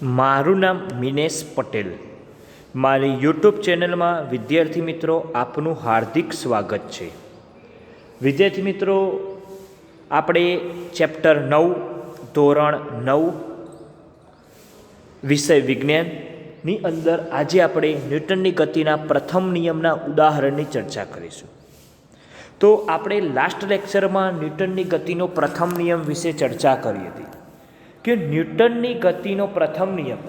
મારું નામ મિનેશ પટેલ. મારી યુટ્યુબ ચેનલમાં વિદ્યાર્થી મિત્રો આપનું હાર્દિક સ્વાગત છે. વિદ્યાર્થી મિત્રો, આપણે ચેપ્ટર 9 ધોરણ 9 વિષય વિજ્ઞાનની અંદર આજે આપણે ન્યૂટનની ગતિના પ્રથમ નિયમના ઉદાહરણની ચર્ચા કરીશું. તો આપણે લાસ્ટ લેક્ચરમાં ન્યૂટનની ગતિનો પ્રથમ નિયમ વિશે ચર્ચા કરી હતી કે ન્યૂટનની ગતિનો પ્રથમ નિયમ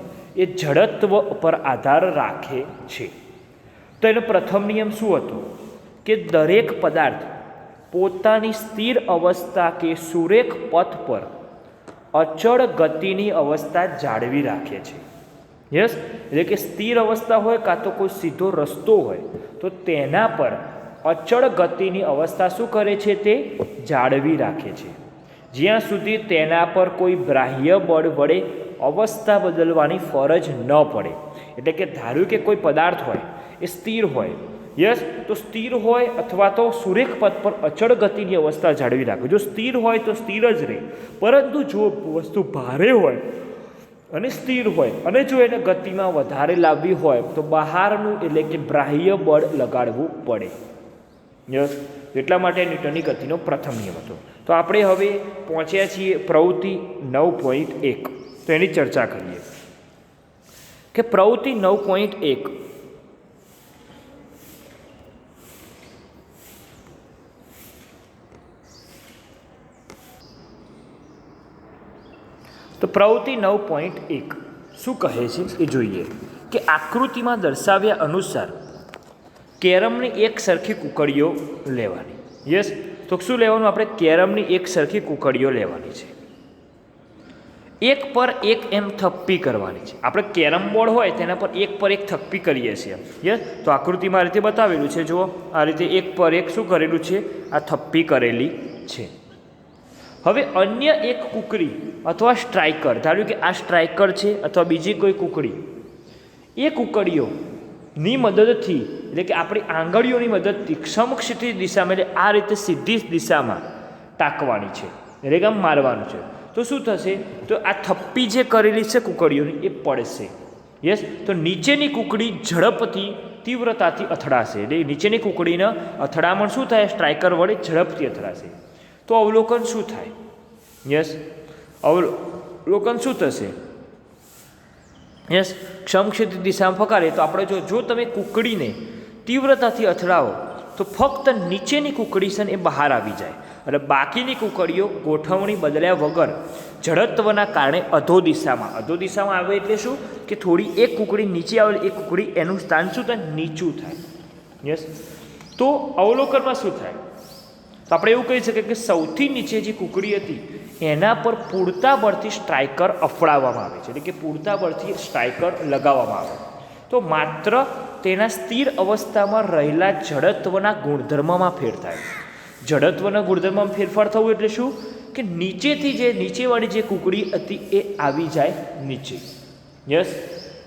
એ જડત્વ પર આધાર રાખે છે. તો એનો પ્રથમ નિયમ શું હતો કે દરેક પદાર્થ પોતાની સ્થિર અવસ્થા કે સુરેખ પથ પર અચળ ગતિની અવસ્થા જાળવી રાખે છે. યસ, એટલે કે સ્થિર અવસ્થા હોય કાં તો કોઈ સીધો રસ્તો હોય તો તેના પર અચળ ગતિની અવસ્થા શું કરે છે? તે જાળવી રાખે છે, જ્યાં સુધી તેના પર કોઈ બાહ્ય બળ વડે અવસ્થા બદલવાની ફરજ ન પડે. એટલે કે ધાર્યું કે કોઈ પદાર્થ હોય એ સ્થિર હોય, યસ, તો સ્થિર હોય અથવા તો સુરેખ પથ પર અચળ ગતિની અવસ્થા જાળવી રાખે. જો સ્થિર હોય તો સ્થિર જ રહે, પરંતુ જો વસ્તુ ભારે હોય અને સ્થિર હોય અને જો એને ગતિમાં વધારે લાવવી હોય તો બહારનું એટલે કે બાહ્ય બળ લગાડવું પડે. યસ, એટલા માટે ન્યૂટનની ગતિનો પ્રથમ નિયમ હતો. તો આપણે હવે પહોંચ્યા છીએ પ્રવૃત્તિ 9.1. તો એની ચર્ચા કરીએ કે પ્રવૃત્તિ 9.1 તો પ્રવૃત્તિ 9.1 શું કહે છે એ જોઈએ કે આકૃતિમાં દર્શાવ્યા અનુસાર કેરમની એક સરખી કૂકડીઓ લેવાની. યસ, તો શું લેવાનું? આપણે કેરમની એક સરખી કૂકડીઓ લેવાની છે. એક પર એક એમ થપ્પી કરવાની છે. આપણે કેરમ બોર્ડ હોય તેના પર એક થપ્પી કરીએ છીએ. યસ, તો આકૃતિમાં આ રીતે બતાવેલું છે. જુઓ, આ રીતે એક પર એક શું કરેલું છે? આ થપ્પી કરેલી છે. હવે અન્ય એક કૂકડી અથવા સ્ટ્રાઇકર, ધાર્યું કે આ સ્ટ્રાઇકર છે અથવા બીજી કોઈ કૂકડી, એ કૂકડીઓની મદદથી એટલે કે આપણી આંગળીઓની મદદથી સમક્ષિતિજ દિશામાં એટલે આ રીતે સીધી દિશામાં ટાંકવાની છે, એટલે કે આમ મારવાનું છે. તો શું થશે? તો આ થપ્પી જે કરેલી છે કૂકડીઓની એ પડશે. યસ, તો નીચેની કૂકડી ઝડપથી તીવ્રતાથી અથડાશે. એટલે નીચેની કૂકડીના અથડામણ શું થાય? સ્ટ્રાઇકર વડે ઝડપથી અથડાશે. તો અવલોકન શું થાય? યસ, અવલોકન શું થશે? યસ, સમક્ષિતિજ દિશામાં ફકારે તો આપણે જો તમે કૂકડીને તીવ્રતાથી અથડાવો તો ફક્ત નીચેની કૂકડી છે એ બહાર આવી જાય અને બાકીની કૂકડીઓ ગોઠવણી બદલ્યા વગર જડત્વના કારણે અધો દિશામાં આવે. એટલે શું કે થોડી એક કૂકડી નીચે આવે, એક કૂકડી એનું સ્થાન શું થાય? નીચું થાય. યસ, તો અવલોકનમાં શું થાય? તો આપણે એવું કહી શકીએ કે સૌથી નીચે જે કૂકડી હતી એના પર પૂરતા બળથી સ્ટ્રાઇકર અફડાવવામાં આવે છે, એટલે કે પૂરતા બળથી સ્ટ્રાઇકર લગાવવામાં આવે તો માત્ર તેના સ્થિર અવસ્થામાં રહેલા જડત્વના ગુણધર્મમાં ફેર થાય. જડત્વના ગુણધર્મમાં ફેરફાર થવું એટલે શું કે નીચેવાળી જે કૂકડી હતી એ આવી જાય નીચે. યસ,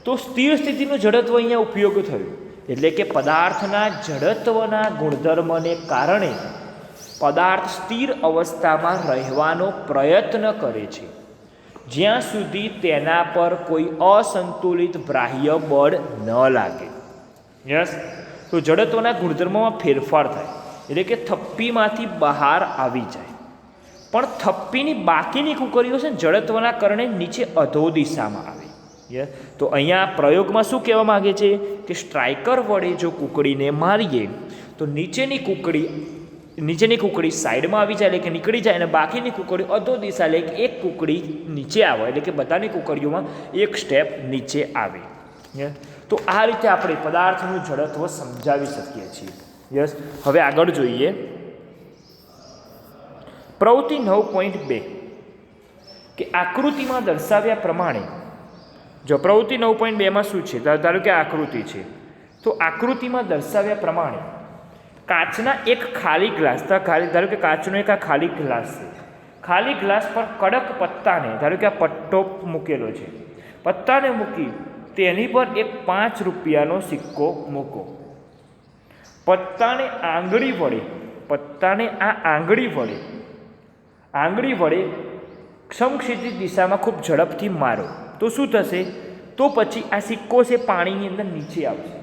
તો સ્થિર સ્થિતિનું જડત્વ અહીંયા ઉપયોગ થયું, એટલે કે પદાર્થના જડત્વના ગુણધર્મને કારણે પદાર્થ સ્થિર અવસ્થામાં રહેવાનો પ્રયત્ન કરે છે જ્યાં સુધી તેના પર કોઈ અસંતુલિત બાહ્ય બળ ન લાગે. યસ, તો જડત્વના ગુણધર્મમાં ફેરફાર થાય એટલે કે થપ્પીમાંથી બહાર આવી જાય. પણ થપ્પીની બાકીની કૂકડીઓ છે જડત્વના કારણે નીચે અધો દિશામાં આવે. યસ, તો અહીંયા પ્રયોગમાં શું કહેવા માગે છે કે સ્ટ્રાઇકર વડે જો કૂકડીને મારીએ તો નીચેની કૂકડી સાઈડમાં આવી જાય એટલે કે નીકળી જાય અને બાકીની કૂકડી અધો દિશા એટલે કે એક કૂકડી નીચે આવે, એટલે કે બધાની કૂકડીઓમાં એક સ્ટેપ નીચે આવે. તો આ રીતે આપણે પદાર્થનું જડત્વ સમજાવી શકીએ છીએ. યસ, હવે આગળ જોઈએ પ્રવૃત્તિ 9.2 કે આકૃતિમાં દર્શાવ્યા પ્રમાણે. જો પ્રવૃત્તિ 9.2માં શું છે? ધારો કે આકૃતિ છે, તો આકૃતિમાં દર્શાવ્યા પ્રમાણે કાચના એક ખાલી ગ્લાસ, ધારો કે કાચનો એક આ ખાલી ગ્લાસ છે, ખાલી ગ્લાસ પર કડક પત્તાને, ધારો કે આ પટ્ટો મૂકેલો છે, પત્તાને મૂકી તેની પર એક 5 રૂપિયાનો સિક્કો મૂકો. પત્તાને આંગળી વડે સમક્ષિતિજ દિશામાં ખૂબ ઝડપથી મારો. તો શું થશે? તો પછી આ સિક્કો છે પાણીની અંદર નીચે આવશે.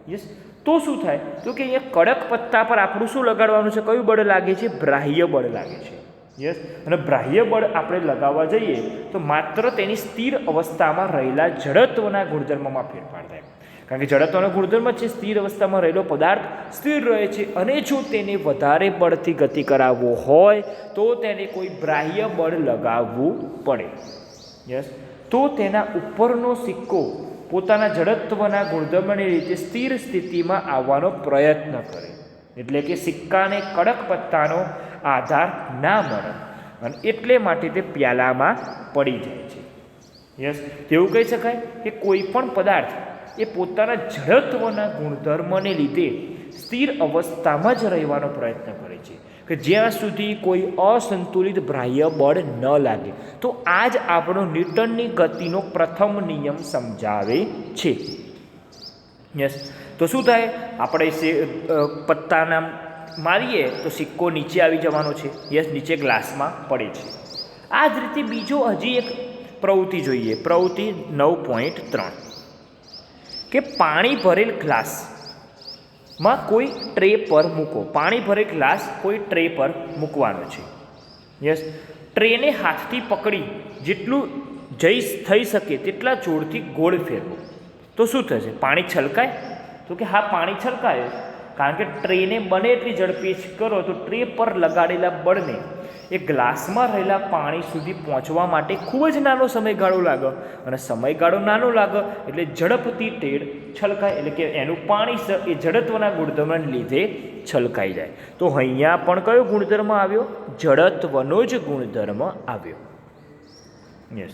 યસ, તો શું થાય? તો કે અહીંયા કડક પત્તા પર આપણું શું લગાડવાનું છે? કયું બળ લાગે છે? બાહ્ય બળ લાગે છે. યસ, અને બાહ્ય બળ આપણે લગાવવા જઈએ તો માત્ર તેની સ્થિર અવસ્થામાં રહેલા જડત્વના ગુણધર્મમાં ફેરફાર થાય. કારણ કે જડત્વનો ગુણધર્મ છે સ્થિર અવસ્થામાં રહેલો પદાર્થ સ્થિર રહે છે, અને જો તેને વધારે બળથી ગતિ કરાવવો હોય તો તેને કોઈ બાહ્ય બળ લગાવવું પડે. યસ, તો તેના ઉપરનો સિક્કો પોતાના જડત્વના ગુણધર્મને રીતે સ્થિર સ્થિતિમાં આવવાનો પ્રયત્ન કરે. એટલે કે સિક્કાને કડક પત્તાનો આધાર ના મળે, અને એટલે માટે તે પ્યાલામાં પડી જાય છે. યસ, તેવું કહી શકાય કે કોઈ પણ પદાર્થ એ પોતાના જડત્વના ગુણધર્મને લીધે સ્થિર અવસ્થામાં જ રહેવાનો પ્રયત્ન કરે છે, કે જ્યાં સુધી કોઈ અસંતુલિત બાહ્ય બળ ન લાગે. તો આ જ આપણો ન્યૂટનની ગતિનો પ્રથમ નિયમ સમજાવે છે. યસ, તો શું થાય? આપણે પત્તાના મારીએ તો સિક્કો નીચે આવી જવાનો છે. યસ, નીચે ગ્લાસમાં પડે છે. આ જ રીતે બીજો હજી એક પ્રવૃત્તિ જોઈએ, પ્રવૃત્તિ 9.3, કે પાણી ભરેલ ગ્લાસમાં કોઈ ટ્રે પર મૂકો. પાણી ભરેલ ગ્લાસ કોઈ ટ્રે પર મૂકવાનો છે. યસ, ટ્રેને હાથથી પકડી જેટલું થઈ શકે તેટલા જોરથી ગોળ ફેરવો. તો શું થશે? પાણી છલકાય? તો કે હા, પાણી છલકાય, કારણ કે ટ્રેને બને એટલી ઝડપી કરો તો ટ્રે પર લગાડેલા બળને એ ગ્લાસમાં રહેલા પાણી સુધી પહોંચવા માટે ખૂબ જ નાનો સમયગાળો લાગે, અને સમયગાળો નાનો લાગે એટલે ઝડપથી ટ્રે છલકાય. એટલે કે એનું પાણી એ જડત્વના ગુણધર્મને લીધે છલકાઈ જાય. તો અહીંયા પણ કયો ગુણધર્મ આવ્યો? જડત્વનો જ ગુણધર્મ આવ્યો. યસ,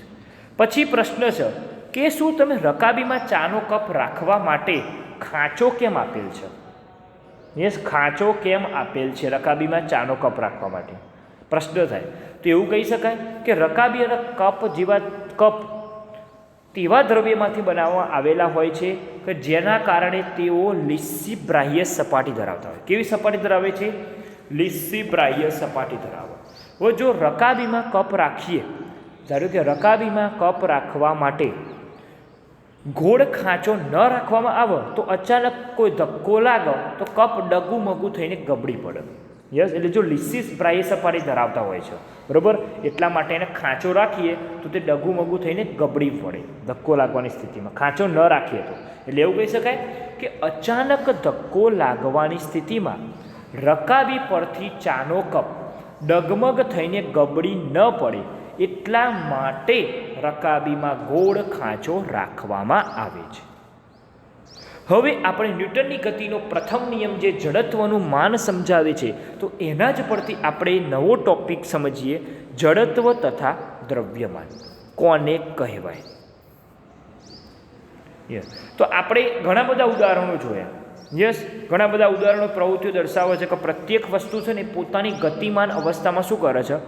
પછી પ્રશ્ન છે કે શું તમે રકાબીમાં ચાનો કપ રાખવા માટે ખાંચો કેમ આપેલ છે? યસ, ખાંચો કેમ આપેલ છે રકાબીમાં ચાનો કપ રાખવા માટે? પ્રશ્ન થાય તો એવું કહી શકાય કે રકાબી અને કપ જેવા કપ તેવા દ્રવ્યમાંથી બનાવવામાં આવેલા હોય છે કે જેના કારણે તેઓ લીસી બાહ્ય સપાટી ધરાવતા હોય. કેવી સપાટી ધરાવે છે? લીસી બાહ્ય સપાટી ધરાવે. હવે જો રકાબીમાં કપ રાખીએ, ધારો કે રકાબીમાં કપ રાખવા માટે ગોળ ખાંચો ન રાખવામાં આવે તો અચાનક કોઈ ધક્કો લાગે તો કપ ડગુમગું થઈને ગબડી પડે. યસ, એટલે જો લીસી બાહ્ય સપાટી ધરાવતા હોય છે, બરાબર, એટલા માટે એને ખાંચો રાખીએ તો તે ડગુમગું થઈને ગબડી પડે ધક્કો લાગવાની સ્થિતિમાં. ખાંચો ન રાખીએ તો, એટલે એવું કહી શકાય કે અચાનક ધક્કો લાગવાની સ્થિતિમાં રકાબી પરથી ચાનો કપ ડગમગ થઈને ગબડી ન પડે એટલા માટે રકાબીમાં ગોળ ખાંચો રાખવામાં આવે છે. હવે આપણે ન્યૂટનની ગતિનો પ્રથમ નિયમ જે જડત્વનું માન સમજાવે છે, તો એના જ પરથી આપણે નવો ટોપિક સમજીએ, જડત્વ તથા દ્રવ્યમાન કોને કહેવાય. યસ, તો આપણે ઘણા બધા ઉદાહરણો જોયા. યસ, ઘણા બધા ઉદાહરણો પ્રવૃત્તિઓ દર્શાવે છે કે પ્રત્યેક વસ્તુ છે ને પોતાની ગતિમાન અવસ્થામાં શું કરે છે?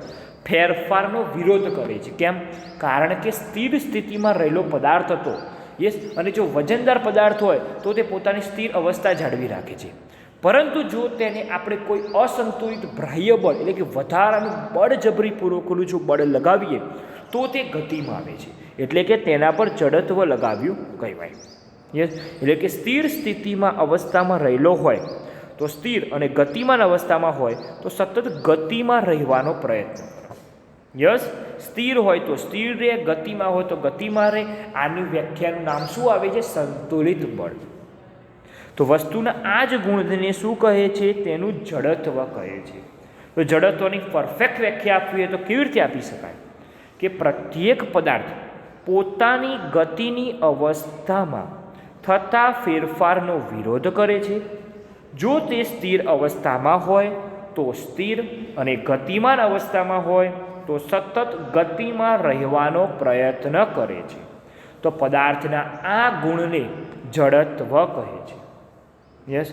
ફેરફારનો વિરોધ કરે છે. કેમ? કારણ કે સ્થિર સ્થિતિમાં રહેલો પદાર્થ હતો. યસ, અને જો વજનદાર પદાર્થ હોય તો તે પોતાની સ્થિર અવસ્થા જાળવી રાખે છે, પરંતુ જો તેને આપણે કોઈ અસંતુલિત બાહ્ય બળ એટલે કે વધારાનું બળજબરીપૂર્વકનું જો બળ લગાવીએ તો તે ગતિમાં આવે છે. એટલે કે તેના પર જડત્વ લગાવ્યું કહેવાય. યસ, એટલે કે સ્થિર સ્થિતિમાં અવસ્થામાં રહેલો હોય તો સ્થિર, અને ગતિમાન અવસ્થામાં હોય તો સતત ગતિમાં રહેવાનો પ્રયત્ન કરો. યસ, સ્થિર હોય તો સ્થિર રહે, ગતિમાં હોય તો ગતિમાં રહે. આની વ્યાખ્યાનું નામ શું આવે છે? સંતુલિત બળ. તો વસ્તુના આ જ ગુણને શું કહે છે? તેનું જડત્વ કહે છે. તો જડત્વની પરફેક્ટ વ્યાખ્યા આપવી હોય તો કેવી રીતે આપી શકાય? કે પ્રત્યેક પદાર્થ પોતાની ગતિની અવસ્થામાં થતા ફેરફારનો વિરોધ કરે છે. જો તે સ્થિર અવસ્થામાં હોય તો સ્થિર, અને ગતિમાન અવસ્થામાં હોય તો સતત ગતિમાં રહેવાનો પ્રયત્ન કરે છે. તો પદાર્થના આ ગુણને જડત્વ કહે છે. યસ,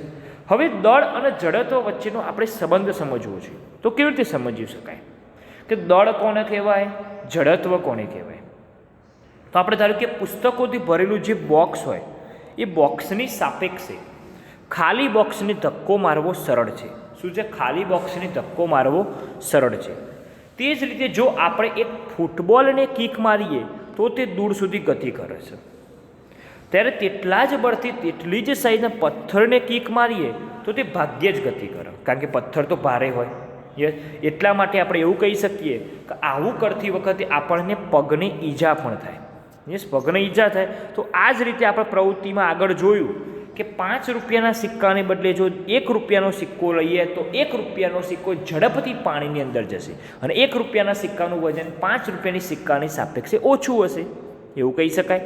હવે દળ અને જડત્વ વચ્ચેનો આપણે સંબંધ સમજવો છે. તો કેવી રીતે સમજી શકાય કે દળ કોને કહેવાય, જડત્વ કોને કહેવાય? તો આપણે ધારો કે પુસ્તકોથી ભરેલું જે બોક્સ હોય એ બોક્સની સાપેક્ષે ખાલી બોક્સને ધક્કો મારવો સરળ છે. શું છે? ખાલી બોક્સને ધક્કો મારવો સરળ છે. તે જ રીતે જો આપણે એક ફૂટબોલને કિક મારીએ તો તે દૂર સુધી ગતિ કરે છે. ત્યારે તેટલા જ બળથી તેટલી જ સાઈઝના પથ્થરને કિક મારીએ તો તે ભાગ્યે જ ગતિ કરે, કારણ કે પથ્થર તો ભારે હોય. યસ, એટલા માટે આપણે એવું કહી શકીએ કે આવું કરતી વખતે આપણને પગને ઈજા પણ થાય. યસ, પગને ઈજા થાય. તો આ જ રીતે આપણે પ્રવૃત્તિમાં આગળ જોયું કે 5 રૂપિયાના સિક્કાને બદલે જો 1 રૂપિયાનો સિક્કો લઈએ તો 1 રૂપિયાનો સિક્કો ઝડપથી પાણીની અંદર જશે અને 1 રૂપિયાના સિક્કાનું વજન 5 રૂપિયાની સિક્કાની સાપેક્ષે ઓછું હશે, એવું કહી શકાય.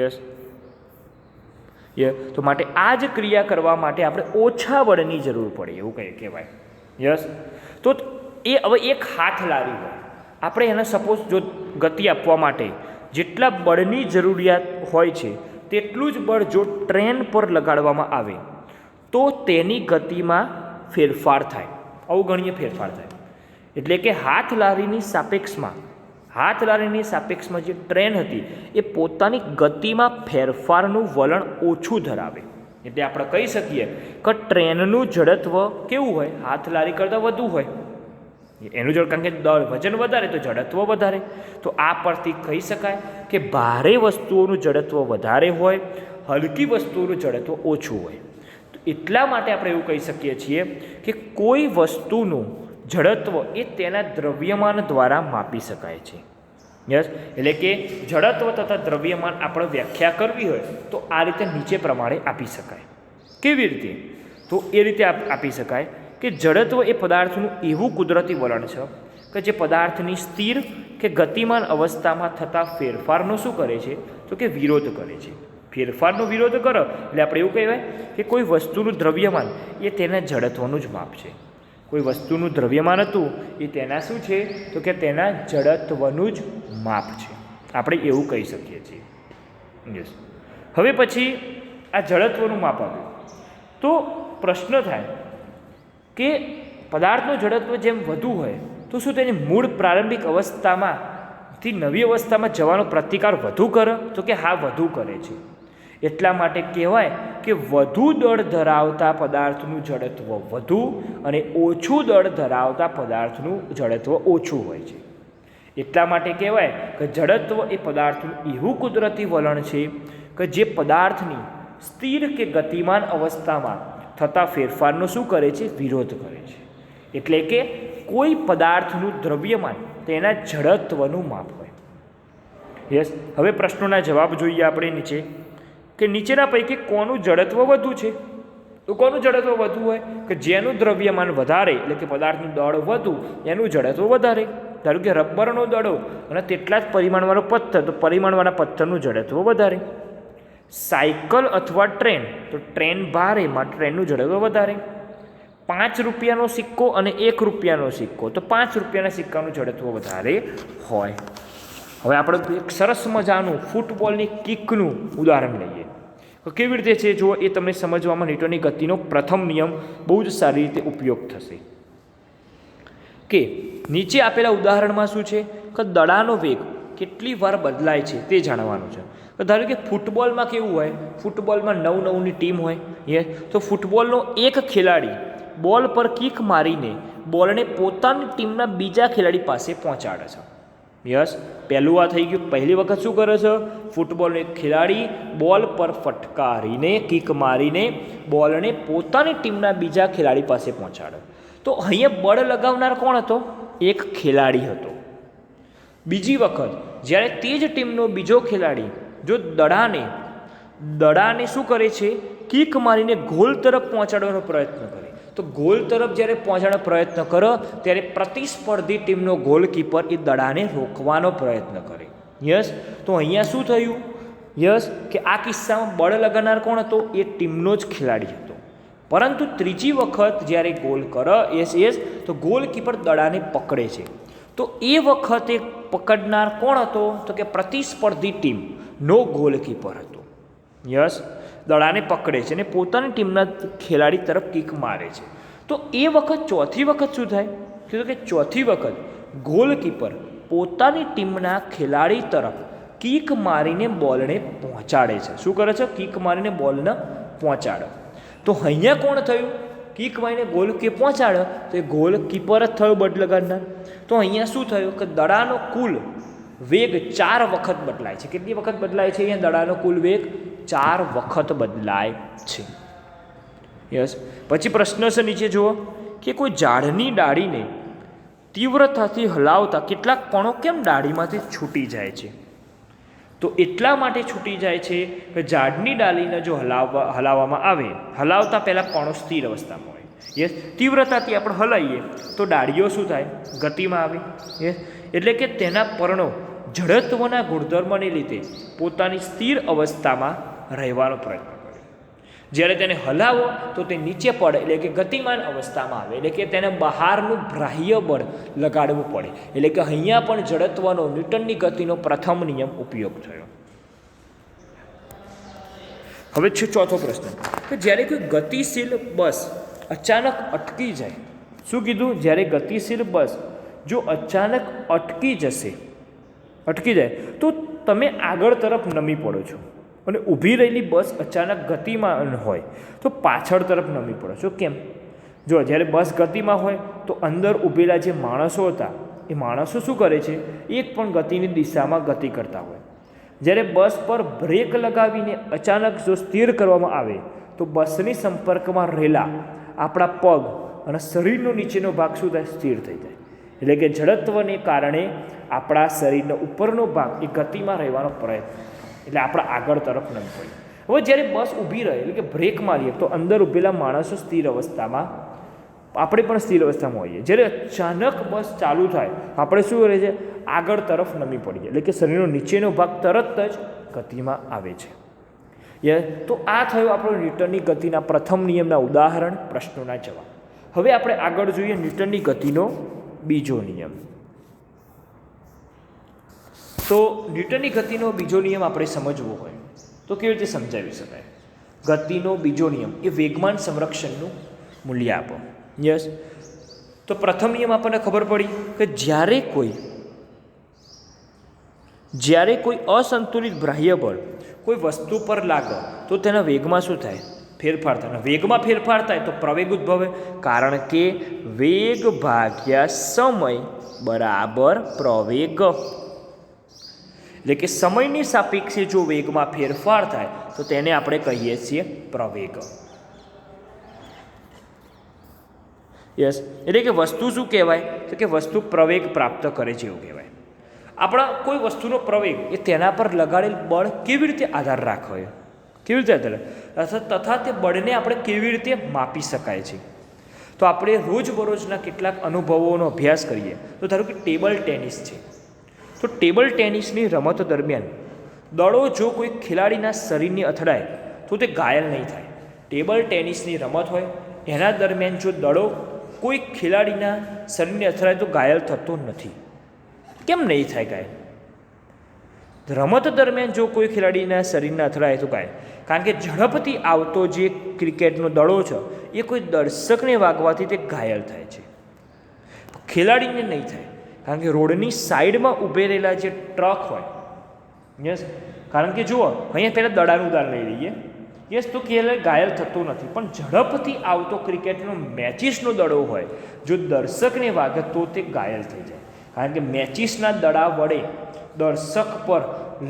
યસ, તો માટે આ જ ક્રિયા કરવા માટે આપણે ઓછા બળની જરૂર પડે, એવું કહેવાય. યસ, તો એ હવે એક હાથ લારી હોય, આપણે એને સપોઝ જો ગતિ આપવા માટે જેટલા બળની જરૂરિયાત હોય છે તેટલું જ બળ જો ટ્રેન પર લગાડવામાં આવે તો તેની ગતિમાં ફેરફાર થાય, અવગણ્ય ફેરફાર થાય. એટલે કે હાથ લારીની સાપેક્ષમાં જે ટ્રેન હતી એ પોતાની ગતિમાં ફેરફારનું વલણ ઓછું ધરાવે. એટલે આપણે કહી શકીએ કે ટ્રેનનું જડત્વ કેવું હોય, હાથ લારી કરતાં વધુ હોય. એનું કારણ કે વજન વધારે તો જડત્વ વધારે. તો આ પરથી કહી શકાય કે ભારે વસ્તુઓનું જડત્વ વધારે હોય, હલકી વસ્તુઓનું જડત્વ ઓછું હોય. તો એટલા માટે આપણે એવું કહી શકીએ છીએ કે કોઈ વસ્તુનું જડત્વ એ તેના દ્રવ્યમાન દ્વારા માપી શકાય છે. યસ, એટલે કે જડત્વ તથા દ્રવ્યમાન આપણે વ્યાખ્યા કરવી હોય તો આ રીતે નીચે પ્રમાણે આપી શકાય. કેવી રીતે? તો એ રીતે આપી શકાય કે જડત્વ એ પદાર્થનું એવું કુદરતી વલણ છે કે જે પદાર્થની સ્થિર કે ગતિમાન અવસ્થામાં થતા ફેરફારનો શું કરે છે? તો કે વિરોધ કરે છે. ફેરફારનો વિરોધ કરો એટલે આપણે એવું કહેવાય કે કોઈ વસ્તુનું દ્રવ્યમાન એ તેના જડત્વનું જ માપ છે. કોઈ વસ્તુનું દ્રવ્યમાન હતું એ તેના શું છે? તો કે તેના જડત્વનું જ માપ છે. આપણે એવું કહી શકીએ છીએ. યસ, હવે પછી આ જડત્વનું માપ આવ્યું તો પ્રશ્ન થાય કે પદાર્થનું જડત્વ જેમ વધુ હોય તો શું તેની મૂળ પ્રારંભિક અવસ્થામાંથી નવી અવસ્થામાં જવાનો પ્રતિકાર વધુ કરે? તો કે હા, વધુ કરે છે. એટલા માટે કહેવાય કે વધુ દળ ધરાવતા પદાર્થનું જડત્વ વધુ અને ઓછું દળ ધરાવતા પદાર્થનું જડત્વ ઓછું હોય છે. એટલા માટે કહેવાય કે જડત્વ એ પદાર્થનું એવું કુદરતી વલણ છે કે જે પદાર્થની સ્થિર કે ગતિમાન અવસ્થામાં થતા ફેરફારનો શું કરે છે? વિરોધ કરે છે. એટલે કે કોઈ પદાર્થનું દ્રવ્યમાન તેના જડત્વનું માપ હોય. યસ, હવે પ્રશ્નોના જવાબ જોઈએ આપણે નીચે કે નીચેના પૈકી કોનું જડત્વ વધુ છે? તો કોનું જડત્વ વધુ હોય? કે જેનું દ્રવ્યમાન વધારે એટલે કે પદાર્થનું દળ વધુ એનું જડત્વ વધારે. ધારો કે રબરનો દડો અને તેટલા જ પરિમાણવાળો પથ્થર, તો પરિમાણવાળા પથ્થરનું જડત્વ વધારે. સાયકલ અથવા ટ્રેન, તો ટ્રેન ભારે એમાં ટ્રેનનું જડત્વ વધારે. 5 રૂપિયાનો સિક્કો અને 1 રૂપિયાનો સિક્કો, તો 5 રૂપિયાના સિક્કાનું જડત્વ વધારે હોય. હવે આપણે એક સરસ મજાનું ફૂટબોલની કિકનું ઉદાહરણ લઈએ. તો કેવી રીતે છે જો એ તમને સમજવામાં ન્યૂટનની ગતિનો પ્રથમ નિયમ બહુ જ સારી રીતે ઉપયોગ થશે. કે નીચે આપેલા ઉદાહરણમાં શું છે કે દડાનો વેગ કેટલી વાર બદલાય છે તે જાણવાનું છે. તો ધારો કે ફૂટબોલમાં કેવું હોય, ફૂટબોલમાં 9-9ની ટીમ હોય. યસ, તો ફૂટબોલનો એક ખેલાડી બોલ પર કિક મારીને બોલને પોતાની ટીમના બીજા ખેલાડી પાસે પહોંચાડે છે. યસ, પહેલું આ થઈ ગયું. પહેલી વખત શું કરે છે? ફૂટબોલનો એક ખેલાડી બોલ પર ફટકારીને કિક મારીને બોલને પોતાની ટીમના બીજા ખેલાડી પાસે પહોંચાડે. તો અહીંયા બળ લગાવનાર કોણ હતો? એક ખેલાડી હતો. બીજી વખત જ્યારે તે જ ટીમનો બીજો ખેલાડી જો દડાને શું કરે છે? કિક મારીને ગોલ તરફ પહોંચાડવાનો પ્રયત્ન કરે. તો ગોલ તરફ જ્યારે પહોંચાડવાનો પ્રયત્ન કરો ત્યારે પ્રતિસ્પર્ધી ટીમનો ગોલકીપર એ દડાને રોકવાનો પ્રયત્ન કરે. યસ, તો અહીંયા શું થયું? યસ, કે આ કિસ્સામાં બળ લગાવનાર કોણ હતો? એ ટીમનો જ ખેલાડી હતો. પરંતુ ત્રીજી વખત જ્યારે ગોલ કરે તો ગોલકીપર દડાને પકડે છે. તો એ વખતે પકડનાર કોણ હતો? તો કે પ્રતિસ્પર્ધી ટીમનો ગોલકીપર હતો. યસ, દડાને પકડે છે અને પોતાની ટીમના ખેલાડી તરફ કિક મારે છે. તો એ વખત ચોથી વખત શું થાય? કે ચોથી વખત ગોલકીપર પોતાની ટીમના ખેલાડી તરફ કિક મારીને બોલને પહોંચાડે છે. શું કરે છે? કિક મારીને બોલને પહોંચાડે. તો અહીંયા કોણ થયું? કિક મારીને ગોલ કે પહોંચાડે તો એ ગોલકીપર જ થયો બળ લગાડનાર. તો અહીંયા શું થયું કે દડાનો કુલ વેગ 4 વખત બદલાય છે. કેટલી વખત બદલાય છે? અહીંયા દડાનો કુલ વેગ 4 વખત બદલાય છે. યસ. પછી પ્રશ્ન છે નીચે જુઓ કે કોઈ ઝાડની ડાળીને તીવ્રતાથી હલાવતા કેટલાક કણો કેમ ડાળીમાંથી છૂટી જાય છે? તો એટલા માટે છૂટી જાય છે કે ઝાડની ડાળીને જો હલાવવામાં આવે, હલાવતા પહેલાં કણો સ્થિર અવસ્થામાં હોય. યસ. તીવ્રતાથી આપણે હલાવીએ તો ડાળીઓ શું થાય? ગતિમાં આવે. યસ. એટલે કે તેના પર્ણો જડત્વના ગુણધર્મને લીધે પોતાની સ્થિર અવસ્થામાં રહેવાનો પ્રયત્ન કરે. જ્યારે તેને હલાવો તો તે નીચે પડે, એટલે કે ગતિમાન અવસ્થામાં આવે, એટલે કે તેને બહારનું બાહ્ય બળ લગાડવું પડે. એટલે કે અહીંયા પણ જડત્વનો ન્યૂટનની ગતિનો પ્રથમ નિયમ ઉપયોગ થયો. હવે છે ચોથો પ્રશ્ન કે જ્યારે કોઈ ગતિશીલ બસ અચાનક અટકી જાય, શું કીધું? જ્યારે ગતિશીલ બસ જો અચાનક અટકી જાય તો તમે આગળ તરફ નમી પડો છો, અને ઊભી રહેલી બસ અચાનક ગતિમાં હોય તો પાછળ તરફ નમી પડો છો. કેમ? જો જ્યારે બસ ગતિમાં હોય તો અંદર ઊભેલા જે માણસો હતા એ માણસો શું કરે છે? એક પણ ગતિની દિશામાં ગતિ કરતા હોય. જ્યારે બસ પર બ્રેક લગાવીને અચાનક જો સ્થિર કરવામાં આવે તો બસની સંપર્કમાં રહેલા આપણા પગ અને શરીરનો નીચેનો ભાગ શું થાય? સ્થિર થઈ જાય. એટલે કે જડત્વને કારણે આપણા શરીરનો ઉપરનો ભાગ એ ગતિમાં રહેવાનો પ્રયત્ન, એટલે આપણા આગળ તરફ નમી પડે. હવે જ્યારે બસ ઊભી રહે, એટલે કે બ્રેક મારીએ તો અંદર ઊભેલા માણસો સ્થિર અવસ્થામાં, આપણે પણ સ્થિર અવસ્થામાં હોઈએ. જ્યારે અચાનક બસ ચાલુ થાય આપણે શું કરે છે? આગળ તરફ નમી પડીએ, એટલે કે શરીરનો નીચેનો ભાગ તરત જ ગતિમાં આવે છે. તો આ થયો આપણો ન્યૂટનની ગતિના પ્રથમ નિયમના ઉદાહરણ, પ્રશ્નોના જવાબ. હવે આપણે આગળ જોઈએ ન્યૂટનની ગતિનો બીજો નિયમ. તો ન્યૂટનની ગતિનો બીજો નિયમ આપણે સમજવો હોય તો કેવી રીતે સમજાવી શકાય? ગતિનો બીજો નિયમ એ વેગમાન સંરક્ષણનું મૂલ્ય આપો. યસ. તો પ્રથમ નિયમ આપણને ખબર પડી કે જ્યારે કોઈ અસંતુલિત બાહ્ય બળ કોઈ વસ્તુ પર લાગે તો તેના વેગમાં શું થાય? ફેરફાર થાય. વેગમાં ફેરફાર થાય તો પ્રવેગ ઉદ્ભવે, કારણ કે વેગ ભાગ્યા સમય બરાબર પ્રવેગ. એટલે કે સમયની સાપેક્ષે જો વેગમાં ફેરફાર થાય તો તેને આપણે કહીએ છીએ પ્રવેગ. યસ. એટલે કે વસ્તુ શું કહેવાય? તો કે વસ્તુ પ્રવેગ પ્રાપ્ત કરે છે એવું કહેવાય. આપણા કોઈ વસ્તુનો પ્રવેગ એ તેના પર લગાડેલ બળ કેવી રીતે આધાર રાખે? કેવી રીતે આધાર તથા તે બળને આપણે કેવી રીતે માપી શકાય છે? તો આપણે રોજબરોજના કેટલાક અનુભવોનો અભ્યાસ કરીએ તો ધારો કે ટેબલ ટેનિસ છે. તો ટેબલ ટેનિસની રમત દરમિયાન દડો જો કોઈ ખેલાડીના શરીરની અથડાય તો તે ઘાયલ નહીં થાય. ટેબલ ટેનિસની રમત હોય એના દરમિયાન જો દડો કોઈ ખેલાડીના શરીરને અથડાય તો ઘાયલ થતો નથી. કેમ નહીં થાય ઘાયલ? રમત દરમિયાન જો કોઈ ખેલાડીના શરીરને અથડાય તો ઘાયલ, કારણ કે ઝડપથી આવતો જે ક્રિકેટનો દડો છે એ કોઈ દર્શકને વાગવાથી તે ઘાયલ થાય છે, ખેલાડીને નહીં થાય. કારણ કે રોડની સાઈડમાં ઊભે રહેલા જે ટ્રક હોય, યસ, કારણ કે જુઓ અહીંયા પહેલાં દડાનું ઉદાહરણ લઈ લઈએ. યસ. તો ખેલાડી ઘાયલ થતો નથી, પણ ઝડપથી આવતો ક્રિકેટનો મેચિસનો દડો હોય જો દર્શકને વાગે તો તે ઘાયલ થઈ જાય. કારણ કે મેચિસના દડા વડે દર્શક પર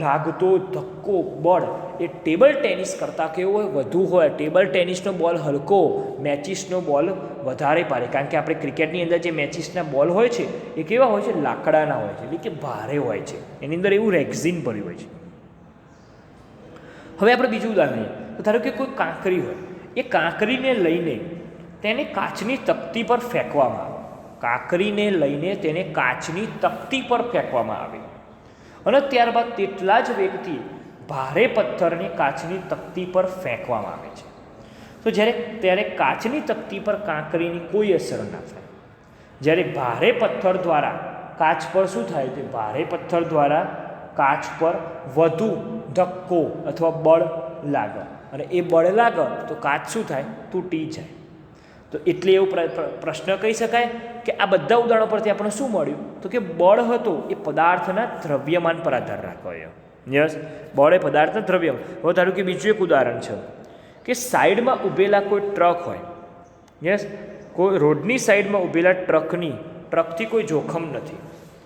લાગતો ધક્કો બળ એ ટેબલ ટેનિસ કરતાં કેવો હોય? વધુ હોય. ટેબલ ટેનિસનો બોલ હલકો, મેચિસનો બોલ વધારે ભારે. કારણ કે આપણે ક્રિકેટની અંદર જે મેચિસના બોલ હોય છે એ કેવા હોય છે? લાકડાના હોય છે, એટલે કે ભારે હોય છે. એની અંદર એવું રેક્ઝિન ભર્યું હોય છે. હવે આપણે બીજું ઉદાહરણ લઈએ તો ધારો કે કોઈ કાંકરી હોય, એ કાંકરીને લઈને તેને કાચની તકતી પર ફેંકવામાં આવે. કાંકરીને લઈને તેને કાચની તકતી પર ફેંકવામાં આવે અને ત્યારબાદ તેટલા જ વેગથી ભારે પથ્થરને કાચની તકતી પર ફેંકવામાં આવે છે. તો ત્યારે કાચની તકતી પર કાંકરીની કોઈ અસર ના થાય. જ્યારે ભારે પથ્થર દ્વારા કાચ પર શું થાય? તો ભારે પથ્થર દ્વારા કાચ પર વધુ ધક્કો અથવા બળ લાગે, અને એ બળ લાગે તો કાચ શું થાય? તૂટી જાય. તો એટલે એવું પ્રશ્ન કહી શકાય કે આ બધા ઉદાહરણો પરથી આપણે શું મળ્યું? તો કે બળ હતો એ પદાર્થના દ્રવ્યમાન પર આધાર રાખે. યસ. બળ એ પદાર્થના દ્રવ્યમાન. હવે ધારો કે બીજું એક ઉદાહરણ છે કે સાઈડમાં ઊભેલા કોઈ ટ્રક હોય. યસ. કોઈ રોડની સાઈડમાં ઊભેલા ટ્રકથી કોઈ જોખમ નથી.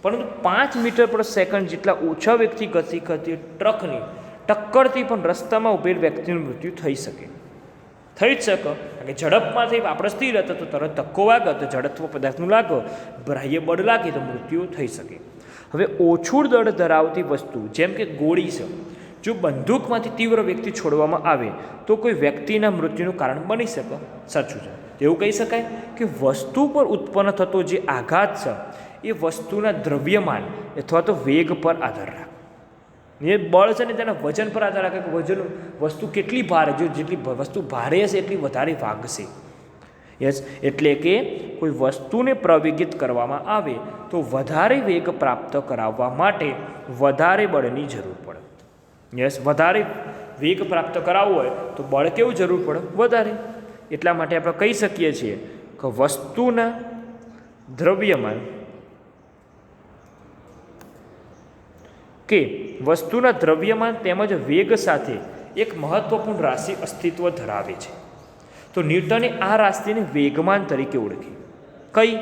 પરંતુ 5 મીટર પર સેકન્ડ જેટલા ઓછા વેગથી ગતિ કરતી ટ્રકની ટક્કરથી પણ રસ્તામાં ઉભેલ વ્યક્તિનું મૃત્યુ થઈ શકે. થઈ જ શકે કારણ કે ઝડપમાંથી આપણે સ્થિર હતા તો તરત ધક્કો વાગે તો જડત્વ પદાર્થનું લાગે, બાહ્ય બળ લાગે તો મૃત્યુ થઈ શકે. હવે ઓછું દળ ધરાવતી વસ્તુ જેમ કે ગોળી છે, જો બંદૂકમાંથી તીવ્ર વ્યક્તિ છોડવામાં આવે તો કોઈ વ્યક્તિના મૃત્યુનું કારણ બની શકે. સાચું છે. એવું કહી શકાય કે વસ્તુ પર ઉત્પન્ન થતો જે આઘાત છે એ વસ્તુના દ્રવ્યમાન અથવા તો વેગ પર આધાર રાખે. એ બળ છે ને તેના વજન પર આધાર રાખે કે વજન વસ્તુ કેટલી ભારે, જો જેટલી વસ્તુ ભારે હશે એટલી વધારે વાગશે. યસ, એટલે કે કોઈ વસ્તુને પ્રવેગિત કરવામાં આવે તો વધારે વેગ પ્રાપ્ત કરાવવા માટે વધારે બળની જરૂર પડે. યસ, વધારે વેગ પ્રાપ્ત કરાવવો હોય તો બળ કેવું જરૂર પડે? વધારે. એટલા માટે આપણે કહી શકીએ છીએ કે વસ્તુના દ્રવ્યમાન તેમજ વેગ સાથે એક મહત્વપૂર્ણ રાશિ અસ્તિત્વ ધરાવે છે. તો ન્યૂટને આ રાશિને વેગમાન તરીકે ઓળખી. કઈ?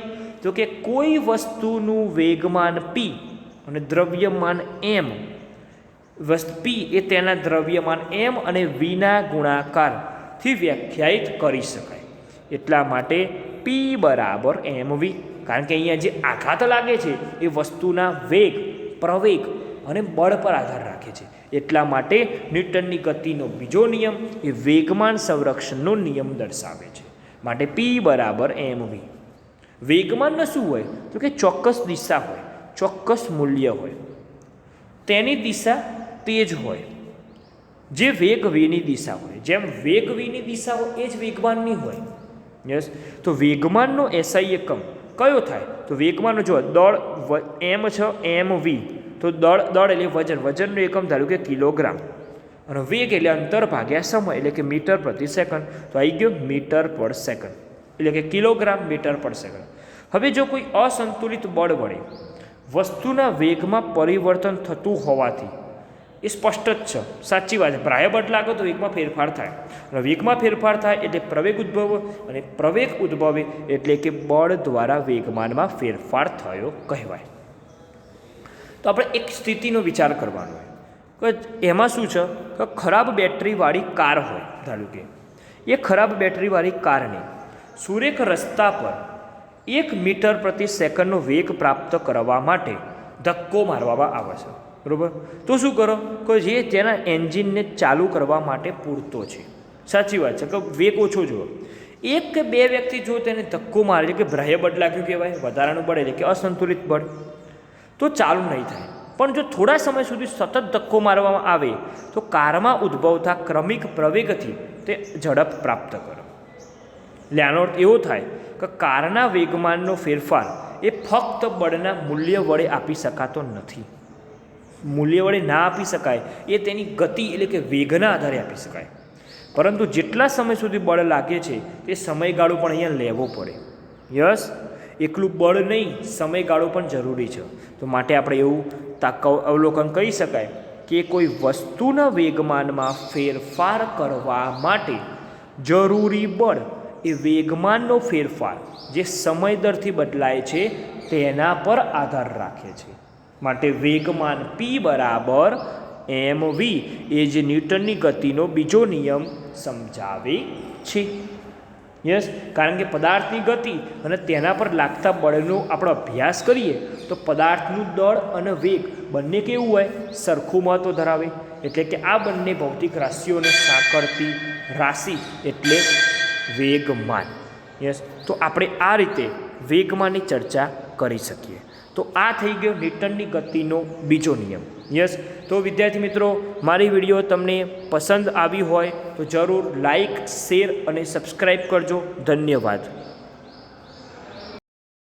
તો કે કોઈ વસ્તુનું વેગમાન p અને દ્રવ્યમાન m, p એ તેના દ્રવ્યમાન m અને vના ગુણાકારથી વ્યાખ્યાયિત કરી શકાય. એટલા માટે p બરાબર mv, કારણ કે અહીંયા જે આઘાત લાગે છે એ વસ્તુના વેગ, પ્રવેગ અને બળ પર આધાર રાખે છે. એટલા માટે ન્યૂટનની ગતિનો બીજો નિયમ એ વેગમાન સંરક્ષણનો નિયમ દર્શાવે છે. માટે p બરાબર mv. વેગમાનનો શું હોય? તો કે ચોક્કસ દિશા હોય, ચોક્કસ મૂલ્ય હોય, તેની દિશા તેજ હોય, જે વેગ vની દિશા હોય. જેમ વેગ vની દિશા હોય એ જ વેગમાનની હોય. યસ, તો વેગમાનનો SI એકમ કયો થાય? તો વેગમાનનો જો દળ m છે mv, તો દળ એટલે વજનનું એકમ ધાર્યું કે કિલોગ્રામ, અને વેગ એટલે અંતર ભાગ્યા સમય એટલે કે મીટર પ્રતિ સેકન્ડ. તો આવી ગયો મીટર પર સેકન્ડ એટલે કે કિલોગ્રામ મીટર પર સેકન્ડ. હવે જો કોઈ અસંતુલિત બળ વડે વસ્તુના વેગમાં પરિવર્તન થતું હોવાથી એ સ્પષ્ટ જ છે, સાચી વાત છે. બાહ્ય બળ લાગે તો વેગમાં ફેરફાર થાય, અને વેગમાં ફેરફાર થાય એટલે પ્રવેગ ઉદ્ભવે, અને પ્રવેગ ઉદ્ભવે એટલે કે બળ દ્વારા વેગમાનમાં ફેરફાર થયો કહેવાય. તો આપણે એક સ્થિતિનો વિચાર કરવાનો હોય કે એમાં શું છે કે ખરાબ બેટરીવાળી કાર હોય. ધારો કે એ ખરાબ બેટરીવાળી કારને સુરેખ રસ્તા પર 1 મીટર પ્રતિ સેકન્ડનો વેગ પ્રાપ્ત કરવા માટે ધક્કો મારવામાં આવે છે. બરાબર? તો શું કરો કે જે તેના એન્જિનને ચાલુ કરવા માટે પૂરતો છે. સાચી વાત છે કે વેગ ઓછો જુઓ. એક કે બે વ્યક્તિ જો તેને ધક્કો મારે કે બાહ્ય બળ લાગ્યું કહેવાય, વધારાનું બળ એટલે કે અસંતુલિત બળ, તો ચાલુ નહીં થાય. પણ જો થોડા સમય સુધી સતત ધક્કો મારવામાં આવે તો કારમાં ઉદ્ભવતા ક્રમિક પ્રવેગથી તે ઝડપ પ્રાપ્ત કરે. એટલે આનો અર્થ એવો થાય કે કારના વેગમાનનો ફેરફાર એ ફક્ત બળના મૂલ્ય વડે આપી શકાતો નથી. મૂલ્ય વડે ના આપી શકાય, એ તેની ગતિ એટલે કે વેગના આધારે આપી શકાય. પરંતુ જેટલા સમય સુધી બળ લાગે છે તે સમયગાળો પણ અહીંયા લેવો પડે. યસ, એકલું બળ નહીં, સમયગાળો પણ જરૂરી છે. તો માટે આપણે એવું અવલોકન કરી શકાય કે કોઈ વસ્તુના વેગમાનમાં ફેરફાર કરવા માટે જરૂરી બળ એ વેગમાનનો ફેરફાર જે સમય દરથી બદલાય છે તેના પર આધાર રાખે છે. માટે વેગમાન p બરાબર mv એ જે ન્યૂટનની ગતિનો બીજો નિયમ સમજાવે છે. યસ, કારણ કે પદાર્થની ગતિ અને તેના પર લાગતા બળનો આપણે અભ્યાસ કરીએ તો પદાર્થનું દળ અને વેગ બંને કેવું હોય? સરખું મહત્ત્વ ધરાવે. એટલે કે આ બંને ભૌતિક રાશિઓને સાંકળતી રાશિ એટલે વેગમાન. યસ, તો આપણે આ રીતે વેગમાનની ચર્ચા કરી શકીએ. તો આ થઈ ગયો ન્યૂટનની ગતિનો બીજો નિયમ. યસ, તો વિદ્યાર્થી મિત્રો, મારી વિડીયો તમને પસંદ આવી હોય તો જરૂર લાઈક, શેર અને સબસ્ક્રાઈબ કરજો. ધન્યવાદ.